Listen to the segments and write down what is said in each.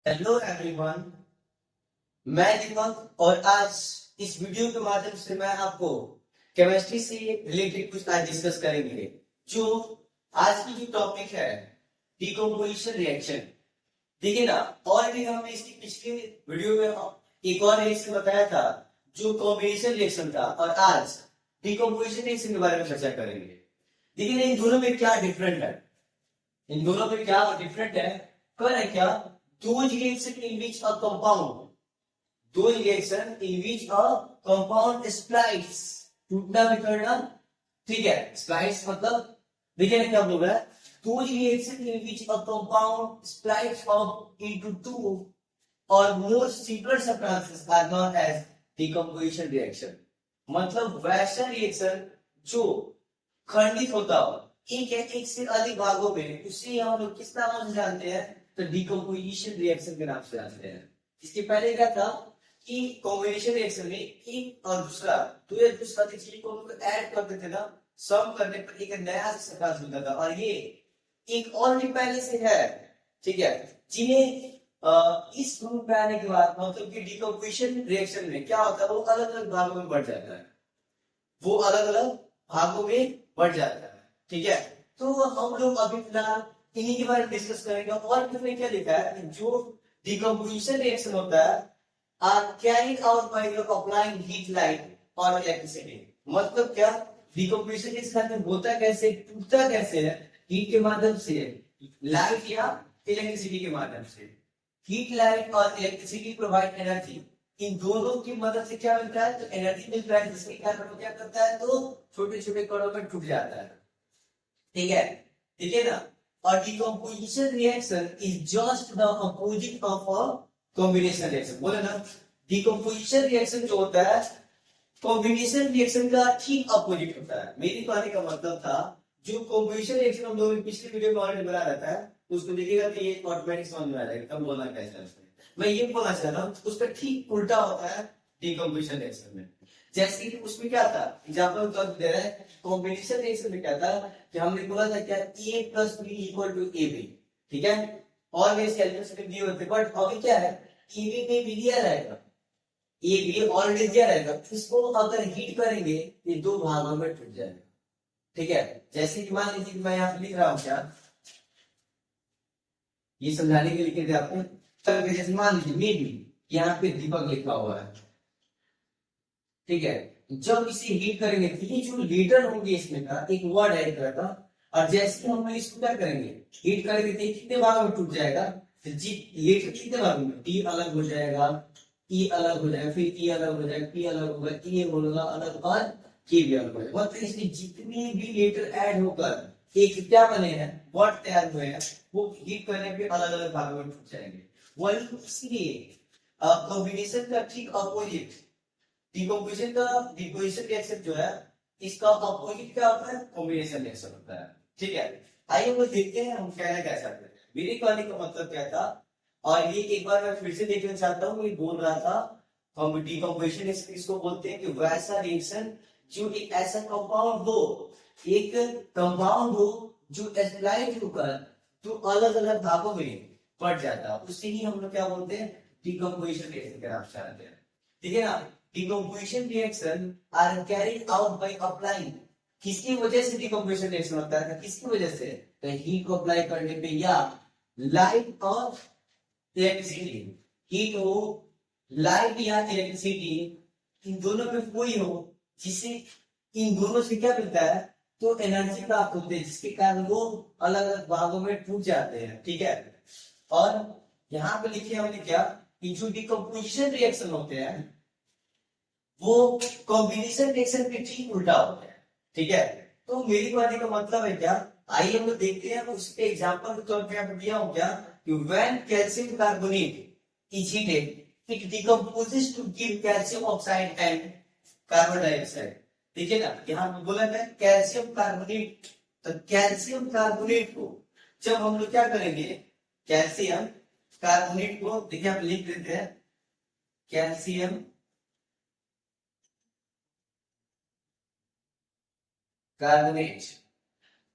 Hello everyone, मैं दीपक और आज इस वीडियो के माध्यम से मैं आपको केमिस्ट्री से रिलेटेड कुछ आज डिस्कस करेंगे। जो आज की जो टॉपिक है डिकम्पोजिशन रिएक्शन। देखिए ना, ऑलरेडी हमने इसकी पिछले वीडियो में एक और रिएक्शन बताया था जो कॉम्बिनेशन रिएक्शन था, और आज डिकम्पोजिशन रिएक्शन के बारे में चर्चा करेंगे। देखिए ना, इन दोनों में क्या डिफरेंट है, इन दोनों में क्या डिफरेंट है, कर है क्या? Those reaction in which a compound, those reaction in which a compound splice, टूटना बिखरना, ठीक है। splice मतलब देखिए ना क्या बोल रहा है, those reaction in which a compound splice off into two or more simpler substances are known as decomposition reaction। मतलब वैसा रिएक्शन जो खंडित होता हो एक या एक से अधिक भागों में, उसे हम लोग किस नाम से जानते हैं? तो डिकम्पोजिशन रिएक्शन के नाम से जानते हैं। इसके पहले क्या था कि कॉम्बिनेशन रिएक्शन में एक और दूसरा तो ये दूसरा चीज को ऐड करते थे ना, सम करने पर एक नया सब्सटेंस मिलता था, और ये एक ऑलरेडी पहले से है, ठीक है। जिन्हें इस ग्रुप में आने के बाद मतलब कि डिकम्पोजिशन रिएक्शन में क्या होता है, वो अलग अलग भागों में बढ़ जाता है, वो अलग अलग भागों में बढ़ जाता है, ठीक है। तो हम लोग अभी फिलहाल इन्हीं के बारे में डिस्कस करेंगे। और किसने क्या लिखा है, जो डिकम्पोजिशन रिएक्शन होता है are carried out by the applying heat light और इलेक्ट्रिसिटी। मतलब क्या, डिकम्पोजिशन रिएक्शन होता कैसे, टूटता कैसे है? हीट के माध्यम से, लाइट या इलेक्ट्रिसिटी के माध्यम से। हीट लाइट और इलेक्ट्रिसिटी प्रोवाइड एनर्जी, इन दोनों की मदद से क्या मिलता है? तो एनर्जी मिलता है, जिसके कारण वो क्या करता है, तो छोटे छोटे कणों में टूट जाता है, ठीक है। ठीक है ना। और decomposition reaction is just the opposite of a combination reaction। बोले ना, decomposition reaction जो होता है कॉम्बिनेशन रिएक्शन का ठीक अपोजिट होता है। मेरी कहने का मतलब था, जो कॉम्बिनेशन रिएक्शन हम लोग पिछले वीडियो में ऑलरेडी बना रहता है, उसको देखिएगा तो ये ऑटोमेटिक समझ में आ जाएगा कब बोलना कैसा है। मैं ये बोलना चाह रहा हूँ, उसका ठीक उल्टा होता है डिकम्पोजिशन रिएक्शन में। जैसे कि उसमें क्या था, एग्जाम्पल तो दे रहे हैं, कॉम्बिनेशन रिएक्शन में क्या था कि हमने बोला था क्या, a plus b equal to a b, ठीक है। और ये कैलकुलेशन दिए होते, बट अभी क्या है, ए बी में भी दिया रहेगा, ये भी ऑलरेडी दिया रहेगा, इसको अगर हीट करेंगे ये दो भागों में टूट जाएगा, ठीक है। जैसे कि मान लीजिए मैं यहाँ लिख रहा हूँ क्या, ये समझाने के लिए लिखे थे आपको। तो जैसे मान लीजिए मे बी यहाँ पे दीपक लिखा हुआ है, ठीक है। जब इसे हीट करेंगे तो ये जो लीटर होंगे इसमें का एक वर्ड है एक तरह का, और जैसे हम इसको क्या करेंगे, हीट करेंगे तो कितने भागों में टूट जाएगा? तो जी लीटर कितने भागों में, टी अलग हो जाएगा, ई अलग हो जाएगा, फिर ई अलग हो जाएगा, पी अलग होगा, ई होगा अलग, और के भी अलग हो जाएगा। मतलब इसमें जितने भी लीटर ऐड होकर एक क्या बने हैं, वर्ड तैयार हुए हैं, वो हीट करने पे अलग अलग भागों में टूट जाएंगे। वही इसलिए कॉम्बिनेशन का ठीक अपोजिट डिकम्पोजिशन रिएक्शन जो है, इसका अपोजिट क्या होता है, कॉम्बिनेशन रिएक्शन होता है, ठीक है। आइए वो देखते हैं हम कहना क्या चाहते हैं। मेरे कहने का मतलब क्या था, और ये एक बार मैं फिर से देखना चाहता हूँ। मैं बोल रहा था हम डिकम्पोजिशन इसको बोलते हैं कि वैसा रिएक्शन जो एक ऐसा कंपाउंड हो, एक कंपाउंड हो जो एस्प्लाइड होकर तो अलग अलग भागों में बढ़ जाता है, उसे ही हम लोग क्या बोलते हैं, डिकम्पोजिशन रिएक्शन के नाम से जानते हैं, ठीक है ना। Decomposition reaction are carried out by applying, किसकी वजह से डिकम्पोजिशन रिएक्शन होता है, किसकी वजह से? तो हीट को अप्लाई करने पे या लाइट और इलेक्ट्रिसिटी, हीट हो, लाइट या इलेक्ट्रिसिटी, इन दोनों में कोई हो जिससे इन दोनों से क्या मिलता है, तो एनर्जी प्राप्त होती है, जिसके कारण वो अलग अलग भागों में टूट जाते हैं, ठीक है। और यहाँ पे लिखे हमने क्या, कि जो डिकम्पोजिशन रिएक्शन होते हैं वो कॉम्बिनेशन रिएक्शन के ठीक उल्टा होता है, ठीक है। तो मेरी कहने का मतलब है क्या, आइए हम लोग देखते हैं। उसके एग्जांपल के तौर पे आपको दिया हूं क्या, कि when calcium carbonate is heated it decomposes to give calcium oxide and carbon dioxide. देखिए ना, यहाँ पे बोला है कैल्शियम कार्बोनेट, तो कैल्शियम कार्बोनेट को जब हम लोग क्या करेंगे, कैल्शियम कार्बोनेट को देखिए आप लिख देते हैं, कैल्शियम कार्बोनेट,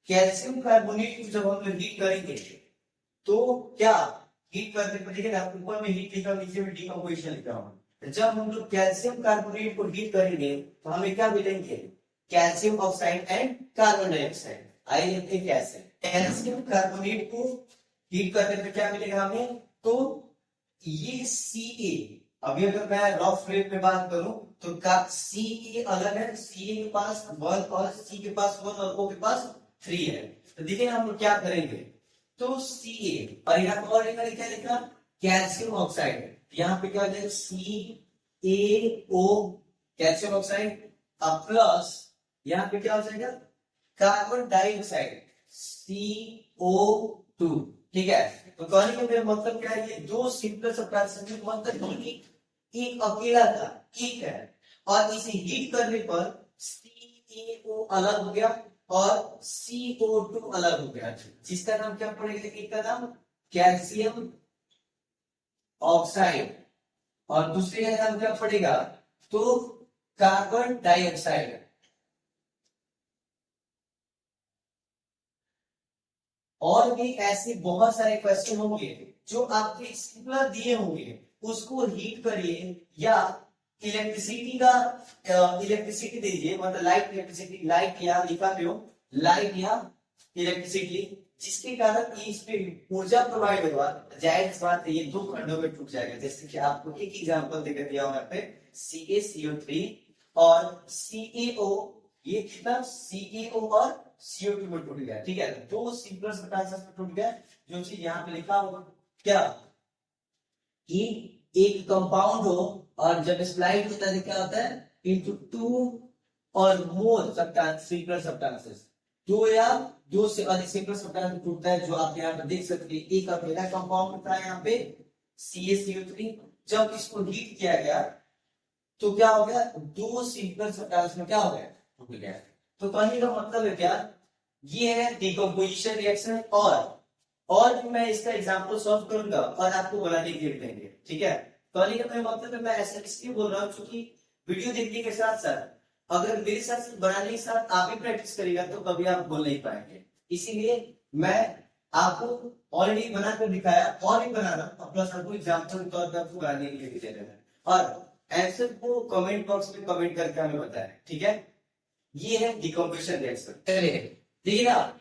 कैल्शियम कार्बोनेट को जब हम लोग हीट करेंगे तो क्या हीट करने पर देखिए ना, ऊपर में हीट लिखा नीचे में डिकम्पोजिशन लिखा हुआ। जब हम लोग कैल्शियम कार्बोनेट को हीट करेंगे तो हमें क्या मिलेंगे, calcium oxide and carbon dioxide. आइए देखते हैं कैसे। कैल्शियम कार्बोनेट को हीट करने पर क्या मिलेगा हमें, तो ये Ca, अभी अगर मैं रफ रेट में बात करूं तो Ca अलग है, Ca के पास 1 और C के पास 1 और O के पास 3 है। तो देखिए हम लोग क्या करेंगे, तो Ca और यहाँ पर और क्या लिखा, कैल्शियम ऑक्साइड, यहाँ पे क्या हो जाएगा CaO कैल्शियम ऑक्साइड प्लस यहाँ पे क्या हो जाएगा कार्बन डाइऑक्साइड CO2। ठीक है, तो कहने का मेरा मतलब क्या है, ये दो सिंपल सब्ट्रैक्शन मतलब एक अकेला था, एक है, और इसे हीट करने पर CaO अलग हो गया और CO2 अलग हो गया, जिसका नाम क्या पड़ेगा, एक का नाम कैल्शियम ऑक्साइड और दूसरे का नाम क्या पड़ेगा, तो कार्बन डाइऑक्साइड। और भी ऐसे बहुत सारे क्वेश्चन होंगे जो आपके सिंपल दिए होंगे, उसको हीट करिए या इलेक्ट्रिसिटी का इलेक्ट्रिसिटी दीजिए, मतलब लाइट इलेक्ट्रिसिटी, लाइट या लिखा भी हो लाइट या इलेक्ट्रिसिटी, जिसके कारण इसमें ऊर्जा प्रोवाइड होगा। जाहिर सी बात है ये दो खंडों में टूट जाएगा, जैसे कि आपको एक एग्जांपल देकर दिया हूं यहाँ पे CaCO3 और CaO, ये कितना CaO और CO2 में टूट गया। ठीक है, दो सिंपल सब्स्टेंसेस में टूट गया। जो चीज यहाँ पे लिखा होगा क्या, कि एक कंपाउंड हो और जब स्प्लाइट होता है क्या होता है, इनटू 2 और मोर सिंपल सब्स्टेंसेस, दो या दो से अधिक सिंपल सब्स्टेंस टूटता है, जो आप यहाँ पे देख सकते हैं। एक अकेला कंपाउंड था यहाँ पे CaCO3, जब इसको हीट किया गया तो क्या हो गया, दो सिंपल सब्स्टेंस में क्या हो गया, टूट गया। तो कहने का मतलब है क्या, ये है डिकम्पोजिशन रिएक्शन। और भी मैं इसका एग्जांपल सॉल्व करूंगा और आपको बनाने के लिए देंगे। ठीक है, कहने का मतलब है, मैं ऐसा इसलिए बोल रहा हूँ क्योंकि वीडियो देखने के साथ साथ अगर मेरे साथ बनाने के साथ आप भी प्रैक्टिस करेगा तो कभी आप बोल नहीं पाएंगे। इसीलिए मैं आपको ऑलरेडी बनाकर दिखाया और भी बनाना, प्लस आपको एग्जाम्पल के तौर पर आपको बनाने के लिए भी दे रहे हैं, और आंसर को कमेंट बॉक्स में कमेंट करके हमें बताएं। ठीक है, ये है डिकम्पोजिशन रिएक्शन। चलिए देखिए ना,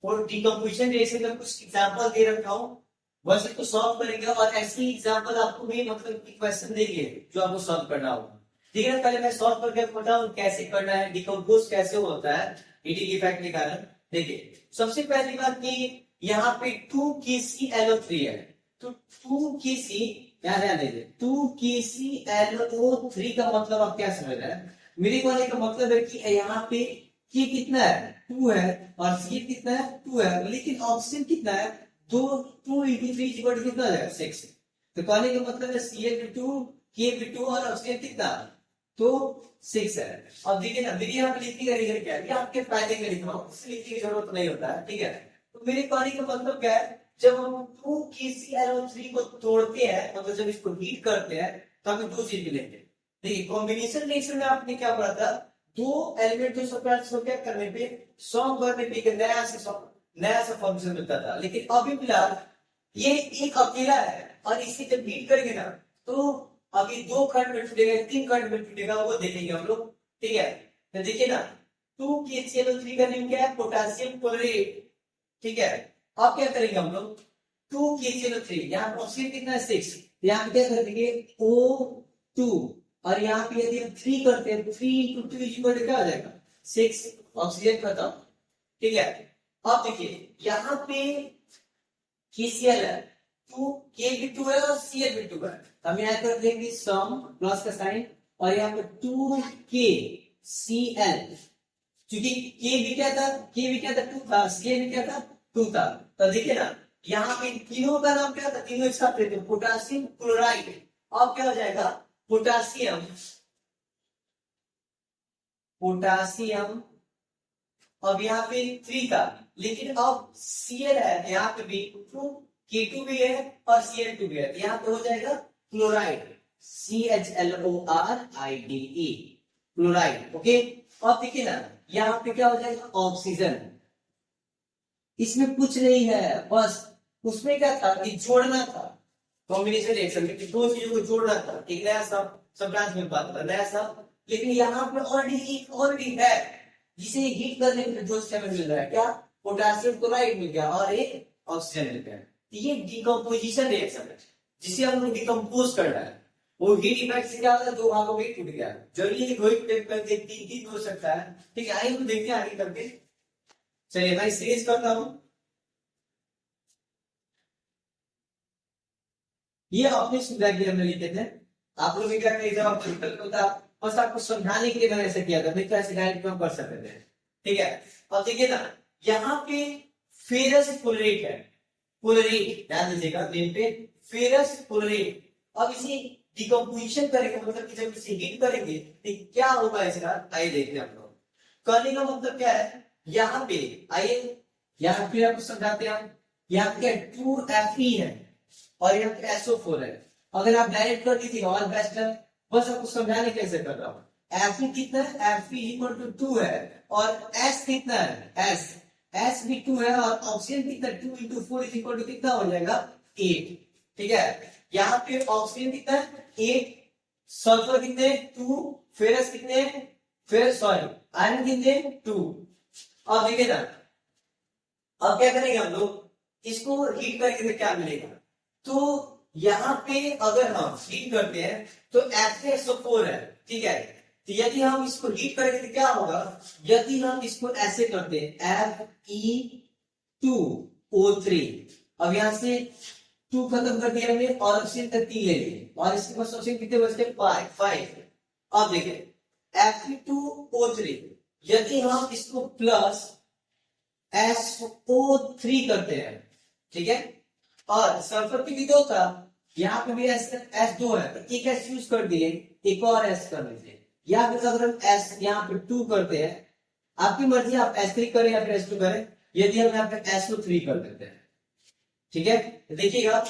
और डिकम्पोजिशन रिएक्शन का कुछ एग्जांपल दे रखा हूं, बस इसको सॉल्व करेंगे और ऐसे एग्जांपल आपको भी मतलब क्वेश्चन देंगे जो आपको सॉल्व करना होगा। ठीक है, पहले मैं सॉल्व करके बताऊं कैसे करना है, डिकम्पोज कैसे होता है हीटिंग इफेक्ट के कारण। देखिए सबसे पहली बात कि यहाँ पे 2KClO3 है, तो 2Kc ध्यान दीजिए, 2KClO3 का मतलब आप क्या समझ रहे हैं, मेरे कहने का मतलब है कि यहाँ पे K कितना है, 2 है, और C कितना है, 2 है, लेकिन ऑक्सीजन कितना है, 2 into 3 कितना है, 6। तो कहने का मतलब है Cl2 K2 और ऑक्सीजन कितना, तो 6 है। अब देखिए ना, मेरी यहाँ पे लिखने का रीजन क्या है, ये आपके फायदे में लिख रहा हूँ, इसलिए लिखने की जरूरत नहीं होता है। ठीक है, तो मेरे कहने का मतलब क्या है, जब हम 2KClO3 को तोड़ते हैं, मतलब जब इसको हीट करते हैं, तो हमें दो चीज मिलेंगे। देखिए कॉम्बिनेशन रिएक्शन में आपने क्या पढ़ा था, दो एलिमेंट जो सब्ट्रैक्ट क्या करने पे, सॉल्व करने पे एक नया सा फॉर्मेशन मिलता था, लेकिन अभी फिलहाल ये एक अकेला है, और इसे जब हीट करेंगे ना तो अभी दो खंड में टूटेगा, 3 खंड में टूटेगा, वो देखेंगे हम लोग। ठीक है, तो देखिए ना 2KClO3 का नेम क्या है, पोटेशियम क्लोराइड। ठीक है, अब क्या करेंगे हम लोग, 2KClO3, यहाँ ऑक्सीजन कितना है 6, यहाँ पे क्या कर देंगे O2, और यहाँ पे यदि हम 3 करते हैं तो 3 into 2 इक्वल क्या हो जाएगा 6, ऑक्सीजन खत्म। ठीक है, अब देखिए यहाँ पे KCl है, तो K भी 2 है और Cl भी 2 है, हम यहाँ कर देंगे सम प्लस का साइन, और यहाँ पे 2KCl, क्योंकि K भी क्या था 2 था, Cl भी क्या था 2 था। तो देखिए ना यहाँ पे तीनों का नाम क्या था, तीनों एक साथ लेते हैं, पोटेशियम क्लोराइड। अब क्या हो जाएगा, पोटेशियम अब यहाँ पे 3 था, लेकिन अब Cl है, यहाँ पे भी K2 भी है और Cl2 भी है, यहाँ पे हो जाएगा क्लोराइड, CHLORIDE, क्लोराइड। ओके, अब देखिए ना यहाँ पे क्या हो जाएगा ऑक्सीजन, इसमें कुछ नहीं है, बस उसमें क्या था कि जोड़ना था, कॉम्बिनेशन रिएक्शन में दो चीजों को जोड़ना था, एक नया सब्सटेंस मिल पाता था, नया सब। लेकिन यहाँ पे ऑलरेडी है जिसे हीट करने में जो समय मिल रहा है, क्या, पोटेशियम क्लोराइड मिल गया और एक ऑक्सीजन मिल गया। ये डिकम्पोजिशन रिएक्शन है जिसे हम लोग डिकम्पोज कर रहा है। वो हीट इफेक्ट से क्या होता है, दो भागों में टूट गया। जरूरी है कोई तीन हो सकता है। ठीक है, आइए हम देखते हैं आगे करके। चलिए मैं सीरीज करता हूं। ये अपनी सुविधा के लिए हमने लिखे थे। आप लोग क्या करें, जब आपको डिफिकल्ट होता बस आपको समझाने के लिए मैंने ऐसे किया था, नहीं तो ऐसे डायरेक्ट में हम कर सकते थे। ठीक है, अब देखिए ना, यहाँ पे फेरस फ्लोरेट है, फ्लोरेट ध्यान दीजिएगा नेम पे, फेरस फ्लोरेट। अब इसे डिकम्पोजिशन करेंगे, मतलब कि जब इसे हीट करेंगे तो क्या होगा इसका, आइए देखते हैं हम लोग। करने का मतलब क्या है, यहाँ पे आइए, यहाँ पे आपको समझाते हैं। यहाँ पे 2Fe है और यहाँ पे SO4 है। अगर आप डायरेक्ट कर दीजिए और बेस्ट है, बस आपको समझाने कैसे कर रहा हूँ। Fe कितना है, Fe इक्वल टू 2 है, और S कितना है, S भी 2 है, और ऑक्सीजन कितना, 2 इंटू 4 इज इक्वल टू कितना हो जाएगा, 8। ठीक है, यहाँ पे ऑक्सीजन कितना है, 8, सल्फर कितने, 2, फेरस कितने, फिर सॉरी आयरन कितने, 2। अब देखिए ना, अब क्या करेंगे हम लोग, इसको हीट करके तो क्या मिलेगा, तो यहाँ पे अगर हम हीट करते हैं तो Fe4 है। ठीक है, तो यदि हम इसको हीट करेंगे तो क्या होगा, यदि हम इसको ऐसे करते हैं Fe2O3, अब यहां से 2 खत्म कर दिया हमने और ऑक्सीजन तक 3 ले लिए, और इसके पास ऑक्सीजन कितने बचते, 5। अब देखिए Fe2O3, यदि हम इसको प्लस SO3 करते हैं, ठीक है, और सल्फर की भी 2 था, यहाँ पे भी S2 है, तो एक S यूज कर दिए, एक और S कर लीजिए। या फिर अगर हम S यहाँ पे 2 करते हैं, आपकी मर्जी, आप S3 करें या फिर S2 करें। यदि हम यहाँ पे SO3 कर देते हैं, ठीक है, देखिएगा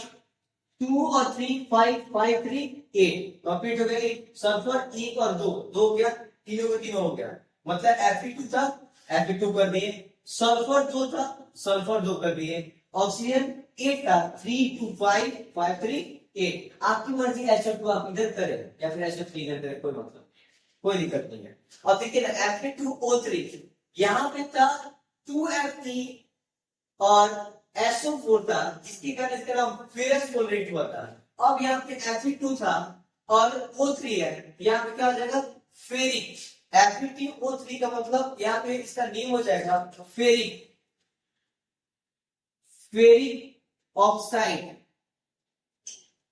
2 और 3, 5, 5, 3, 8 कंप्लीट हो गई। सल्फर 1 और 2, 2 हो गया, तीनों का तीनों हो गया, मतलब Fe2 था, Fe2 कर दिए, सल्फर 2 था, सल्फर 2 कर दिए, ऑक्सीजन 8 था, 3, 2, 5, 5, 3, 8। आपकी मर्जी, SO2 आप इधर करें या फिर SO3 इधर करें, कोई मतलब, कोई दिक्कत नहीं है। अब देखिए ना, Fe2O3 यहाँ पे था 2Fe और SO4 था, जिसके कारण इसका नाम फेरस फ्लोरेट हुआ था। अब यहाँ पे Fe2 था और O3 है, यहाँ पे क्या हो जाएगा, फेरिक। Fe2O3 का मतलब यहाँ पे इसका नेम हो जाएगा फेरिक, फेरिक ऑक्साइड।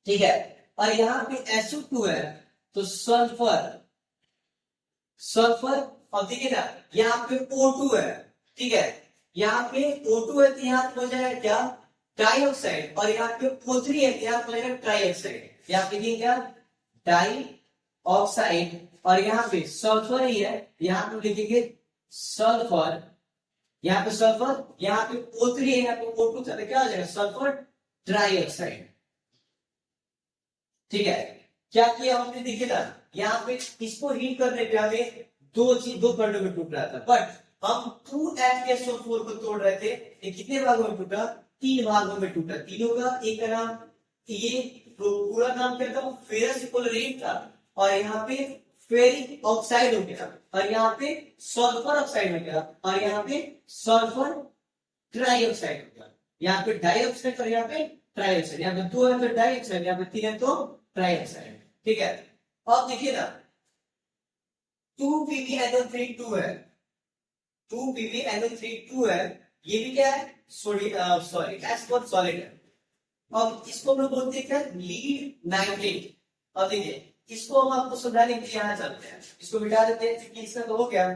ठीक है, और यहाँ पे SO2 है तो सल्फर, सल्फर। और देखिए ना, यहाँ पे O2 है, ठीक है, यहाँ पे O2 है तो यहाँ पे हो जाएगा क्या, डाइऑक्साइड, और यहाँ पे O3 है तो यहाँ पे हो जाएगा ट्राइऑक्साइड। यहाँ पे क्या, डाई ऑक्साइड, और यहाँ पे सल्फर ही है, यहाँ पे लिखेंगे सल्फर, यहाँ पे सल्फर, यहाँ पे O3 है, यहाँ पे O2 था, क्या हो जाएगा, सल्फर ट्राइऑक्साइड। ठीक है, क्या किया हमने, देखिए ना, यहाँ पे इसको हीट करने पे हमें दो खंडों में टूट रहा था, बट हम 2FeSO4 को तोड़ रहे थे, ये कितने भागों में टूटा, 3 भागों में टूटा। तीनों का एक का नाम, ये पूरा नाम क्या था, फेरस फ्लोरेट था, और यहाँ पे फेरिक ऑक्साइड हो गया, और यहाँ पे सल्फर ऑक्साइड हो गया, और यहाँ पे सल्फर ट्राइऑक्साइड हो गया। यहाँ पे डाइऑक्साइड और यहाँ पे ट्राइऑक्साइड, यहाँ पे 2 है तो डाइऑक्साइड, यहाँ पे 3 है तो ट्राइऑक्साइड। ठीक है, अब देखिए ना, 2PbNO3 2 है, 2PbNO3 2 है, ये भी क्या है, सॉरी एस फॉर सॉलिड है। अब इसको हम लोग बोलते हैं क्या, लीड नाइट्रेट। अब देखिए, इसको हम आपको समझाने के लिए यहाँ चलते हैं, इसको मिटा देते हैं क्योंकि इसका तो हो गया।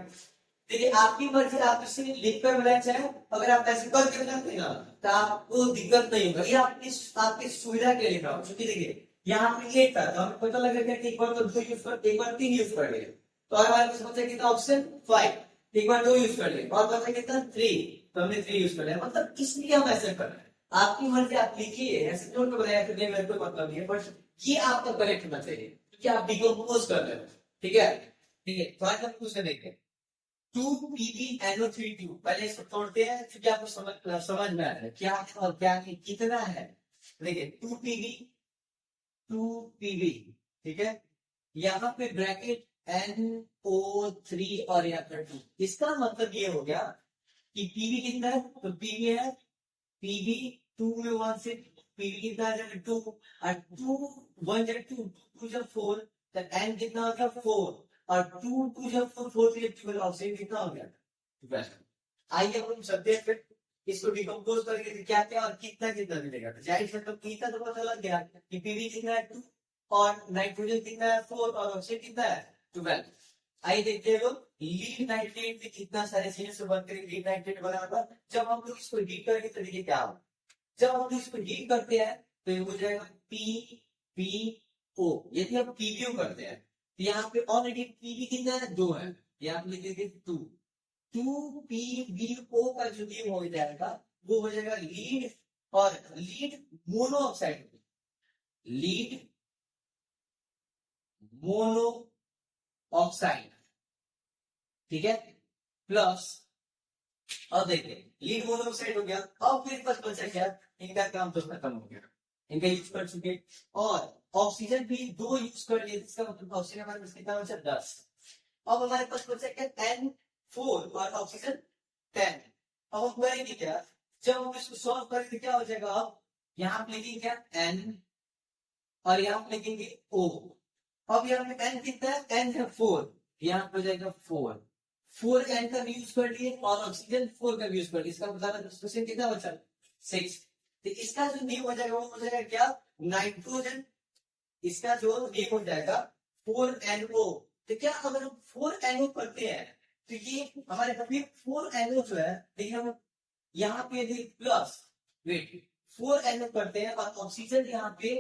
देखिए, आपकी मर्जी, आप इसे लिखकर बनाना चाहें, अगर आप ऐसे करके बनाते ना तो आपको दिक्कत नहीं होगा। ये आपकी सुविधा के लिए लिखा हूं, क्योंकि देखिए यहाँ पे 8 था तो हमें पता लगेगा कि एक बार तो 2 यूज कर, एक बार 3 यूज कर लिए, तो हमारे पास बचा कितना ऑप्शन 5, एक बार 2 यूज कर लिए, और बचा कितना 3, तो हमने 3 यूज कर लिया। मतलब इसलिए हम ऐसे कर रहे हैं, आपकी मर्जी, आप लिखिए, ऐसे नोट पे बनाया फिर मेरे को मतलब नहीं है, बट ये आपका करेक्ट होना चाहिए क्योंकि आप डिकम्पोज कर रहे हो। ठीक है, ठीक है, तो आज हम क्वेश्चन देखते हैं। 2PbNO3 पहले इसको तोड़ते हैं क्योंकि आपको समझ में आ रहा है क्या है और क्या नहीं, कितना है। देखिए 2Pb ठीक है, यहाँ पे ब्रैकेट NO3 और यहाँ पर 2, इसका मतलब ये हो गया कि पीवी कितना है, तो पीवी है पीवी 2 में 1 से पीवी कितना आ जाएगा 2, और 2 1 जब 2 2 जब 4, तो n कितना हो गया 4, और 2 2 जब 4 4 से 12 ऑक्सीजन कितना हो गया 12। आइए अब हम सब्जेक्ट पे इसको डिकम्पोज करके क्या क्या और कितना कितना मिलेगा, तो जाहिर से तो कितना तो पता लग गया कि पीवी कितना है 2 और नाइट्रोजन कितना है 4 और ऑक्सीजन कितना है 12। आइए देखते हैं लोग लीड नाइट्रेट में कितना सारे सीरीज से बनकर लीड नाइट्रेट बना था। जब हम लोग इसको हीट करेंगे तो देखिए क्या होगा, जब हम लोग इसको हीट करते हैं तो ये हो जाएगा PbO। यदि हम PbO करते हैं तो यहाँ पे ऑलरेडी पीवी कितना है 2 है, यहाँ पे लिख देंगे 2, 2PbO का जो नेम हो जाएगा वो हो जाएगा लीड, और lead mono oxide, lead mono oxide ठीक है, प्लस अब देखिए लीड मोनोऑक्साइड हो गया। अब मेरे पास बचा क्या, इनका काम तो खत्म हो गया, इनका यूज कर चुके, और ऑक्सीजन भी 2 यूज कर लिए, इसका मतलब ऑक्सीजन हमारे पास कितना बचा 10। अब हमारे पास बचा क्या N4 और ऑक्सीजन 10। अब हम करेंगे क्या, जब हम इसको सॉल्व करेंगे क्या हो जाएगा, अब यहाँ पे लिखेंगे क्या N और यहाँ पे लिखेंगे O। अब यहाँ पे N कितना है, N है 4, यहाँ पे हो जाएगा 4, 4 N का यूज कर लिए और ऑक्सीजन 4 का यूज कर लिए, इसका बताना क्वेश्चन कितना बचा 6। तो इसका जो नेम हो जाएगा वो हो जाएगा क्या नाइट्रोजन, इसका जो नेम हो जाएगा 4NO। तो क्या अगर हम 4NO करते हैं तो ये हमारे पास 4NO जो है, देखिए हम यहाँ पे प्लस वेट 4NO करते हैं और ऑक्सीजन यहाँ पे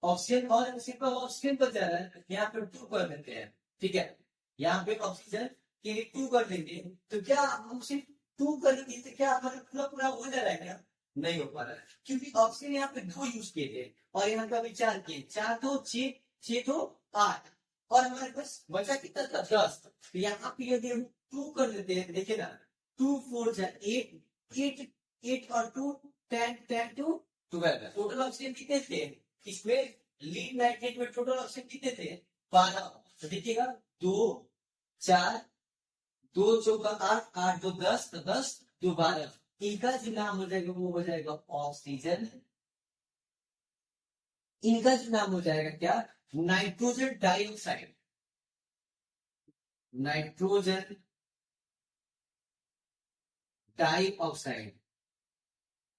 ऑक्सीजन और सिर्फ ऑक्सीजन पर जा रहा है, यहाँ पे 2 कर देते हैं ठीक है, यहाँ पे ऑक्सीजन के लिए 2 कर देंगे, तो क्या हम सिर्फ 2 करेंगे तो क्या हमारा पूरा पूरा हो जा रहा है क्या, नहीं हो पा रहा है, क्योंकि ऑक्सीजन यहाँ पे 2 यूज किए थे और यहाँ का भी 4 किए, 4 तो 6 6 तो 8, और हमारे पास बचा कितना था 10। तो यहाँ पे यदि हम 2 कर देते हैं, देखिए ना 2 4 8 8 8 और 2 10 10 to 12, टोटल ऑक्सीजन कितने थे इसमें, लीड नाइट्रेट में टोटल ऑक्सीजन कितने थे 12। तो देखिएगा 2 4 2 चौका 8 8 2 10, तो 10 2 12, इनका जो नाम हो जाएगा वो हो जाएगा ऑक्सीजन, इनका जो नाम हो जाएगा क्या नाइट्रोजन डाइऑक्साइड, नाइट्रोजन डाइऑक्साइड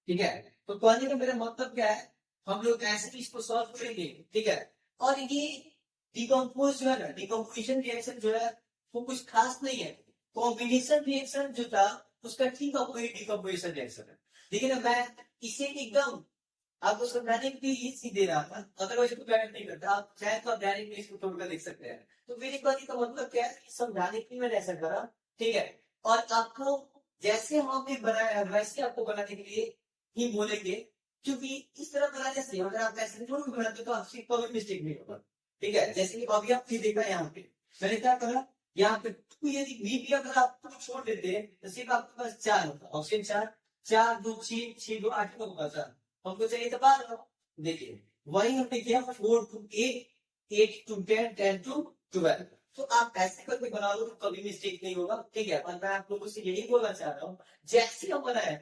ठीक है। तो कहने का मेरा मतलब क्या है, हम लोग ऐसे ही इसको सॉल्व करेंगे ठीक है, और ये डिकम्पोज जो है ना, डिकम्पोजिशन रिएक्शन जो है वो कुछ खास नहीं है, कॉम्बिनेशन रिएक्शन जो था उसका ठीक अपोजिट डिकम्पोजिशन रिएक्शन है। देखिए ना मैं इसे एकदम आपको समझाने के लिए इसी दे रहा था, अदरवाइज को डायरेक्ट नहीं करता, आप चाहे तो आप डायरेक्ट इसको तोड़कर लिख सकते हैं। तो मेरे कहने का मतलब क्या है, समझाने के लिए मैंने ऐसा करा ठीक है, और आपको जैसे हमने बनाया वैसे आपको बनाने के लिए ही बोलेंगे, क्योंकि इस तरह बनाने से अगर आप ऐसे थोड़ी बनाते तो आपसे कभी मिस्टेक नहीं होगा ठीक है। जैसे कि अभी आपने देखा यहाँ पे मैंने क्या करा, यहाँ पे यदि भी अगर आप छोड़ देते हैं तो सिर्फ आपके पास 4 होता, ऑप्शन 4 4 2 6 6 2 8 होगा, हमको चाहिए था 12। देखिए वही हमने किया 4 to 8 8 to 10 10 to 12। तो आप ऐसे करके बना लो तो कभी मिस्टेक नहीं होगा ठीक है। और मैं आप लोगों से यही बोलना चाह रहा हूँ, जैसे हम बनाए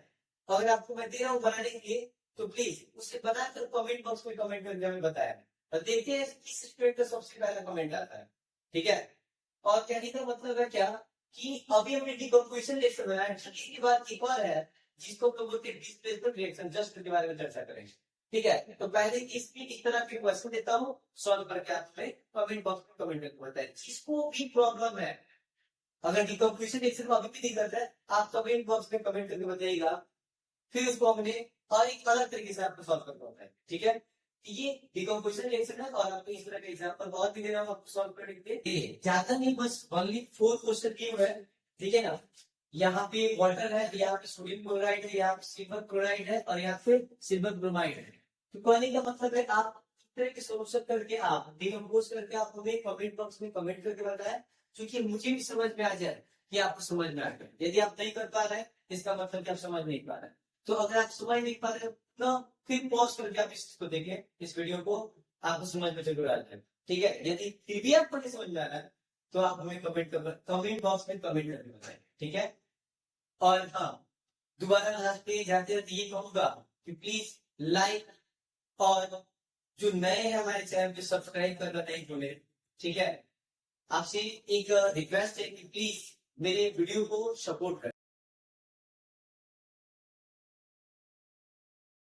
अगर आपको मैं दे रहा हूँ बनाने के लिए तो प्लीज उससे बनाकर कमेंट बॉक्स में कमेंट करके हमें बताया, और देखिए किस स्टूडेंट का सबसे पहला कमेंट आता है ठीक है। और कहने का मतलब है क्या कि अभी हमने डिकम्पोजिशन रिएक्शन बनाया, इसके बाद एक और है जिसको हम लोग बोलते हैं डिस्प्लेसमेंट रिएक्शन, जस्ट के बारे में चर्चा करेंगे ठीक है। तो पहले इसकी इस तरह के क्वेश्चन देता हूँ, सॉल्व करके आप हमें कमेंट बॉक्स में कमेंट करके बताएं, जिसको भी प्रॉब्लम है अगर डिकम्पोजिशन रिएक्शन को अभी भी नहीं करता है आप कमेंट बॉक्स में कमेंट करके बताइएगा, फिर उसको हमने और एक अलग तरीके से आपको सॉल्व करना होता है ठीक है। ये डिकम्पोजिशन रिएक्शन है और आपको इस तरह का एग्जांपल बहुत भी दे रहा हूँ आपको सॉल्व करने के लिए, ज्यादा नहीं बस ओनली 4 क्वेश्चन किए हुए हैं ठीक है ना। यहाँ पे वाटर है, यहाँ पे सोडियम क्लोराइड है, यहाँ पे सिल्वर क्लोराइड है और यहाँ पे सिल्वर ब्रोमाइड है। तो कहने का मतलब है आप इस तरह के सोल्यूशन करके आप डिकम्पोज करके आप हमें कमेंट बॉक्स में कमेंट करके बताएं, क्योंकि मुझे भी समझ में आ जाए कि आपको समझ में आ गया। यदि आप नहीं कर पा रहे हैं, इसका मतलब कि आप समझ नहीं पा रहे हैं। तो अगर आप समझ नहीं पा रहे तो फिर पॉज करके आप इसको देखें, इस वीडियो को, आपको समझ में जरूर आ जाए। ठीक है, यदि फिर भी आपको नहीं समझ में आ रहा है तो आप हमें कमेंट बॉक्स में कमेंट करके बताएं। ठीक है, और हाँ, दोबारा लास्ट पे जाते जाते ये कहूंगा कि प्लीज लाइक, और जो नए हैं हमारे चैनल पे सब्सक्राइब करना नहीं भूले। ठीक है, आपसे एक रिक्वेस्ट है कि प्लीज मेरे वीडियो को सपोर्ट करें।